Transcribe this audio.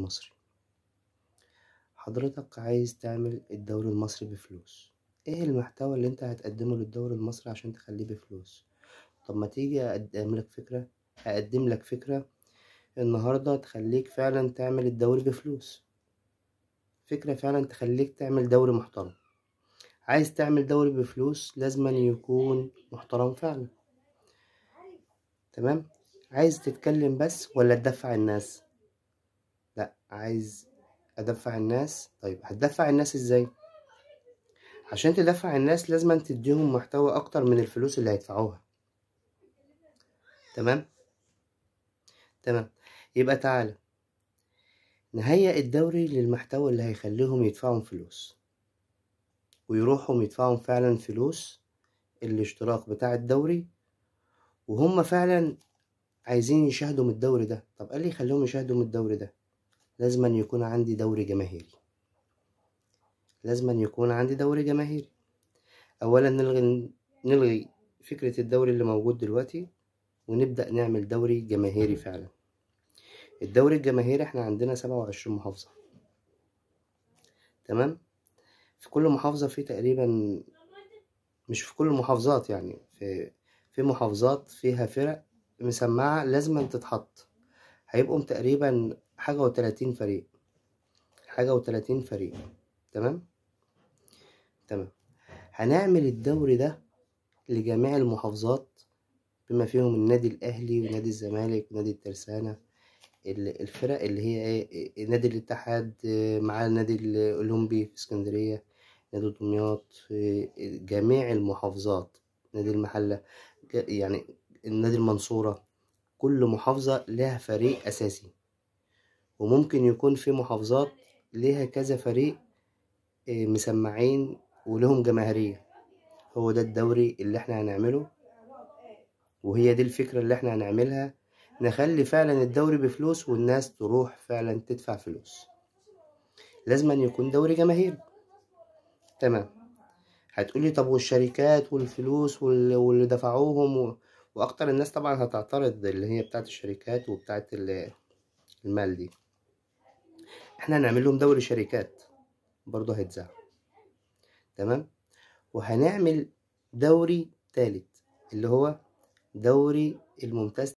المصري. حضرتك عايز تعمل الدوري المصري بفلوس، ايه المحتوى اللي انت هتقدمه للدوري المصري عشان تخليه بفلوس؟ طب ما تيجي اقدم لك فكرة النهاردة تخليك فعلا تعمل الدوري بفلوس، فكرة فعلا تخليك تعمل دوري محترم. عايز تعمل دوري بفلوس لازم يكون محترم فعلا، تمام؟ عايز تتكلم بس ولا تدفع الناس؟ لا، عايز ادفع الناس. طيب هتدفع الناس ازاي؟ عشان تدفع الناس لازم تديهم محتوى اكتر من الفلوس اللي هيدفعوها. تمام. يبقى تعالى نهيئ الدوري للمحتوى اللي هيخليهم يدفعوا فلوس ويروحوا يدفعوا فعلا فلوس الاشتراك بتاع الدوري، وهم فعلا عايزين يشاهدوا من الدوري ده. طب ايه اللي يخليهم يشاهدوا من الدوري ده؟ لازم يكون عندي دوري جماهيري. اولا نلغي فكرة الدوري اللي موجود دلوقتي ونبدأ نعمل دوري جماهيري فعلا. الدوري الجماهيري احنا عندنا 27 محافظة، تمام؟ في كل محافظة في تقريبا، مش في كل المحافظات يعني، في محافظات فيها فرق مسمعة لازم تتحط، هيبقوا تقريبا حاجة و30 فريق، تمام. هنعمل الدوري ده لجميع المحافظات بما فيهم النادي الأهلي ونادي الزمالك ونادي الترسانة، الفرق اللي هي ايه، نادي الاتحاد مع النادي الأولمبي في اسكندرية، نادي دمياط، جميع المحافظات، نادي المحلة، يعني النادي المنصورة. كل محافظة لها فريق أساسي، وممكن يكون في محافظات لها كذا فريق مسمعين ولهم جماهيرية. هو ده الدوري اللي احنا هنعمله، وهي دي الفكرة اللي احنا هنعملها، نخلي فعلا الدوري بفلوس والناس تروح فعلا تدفع فلوس. لازم أن يكون دوري جماهيري، تمام. هتقولي طب والشركات والفلوس واللي دفعوهم واكتر الناس طبعا هتعترض، اللي هي بتاعت الشركات وبتاعت المال دي. احنا هنعمل لهم دوري شركات برضه هيتذاع، تمام. وهنعمل دوري تالت اللي هو دوري الممتاز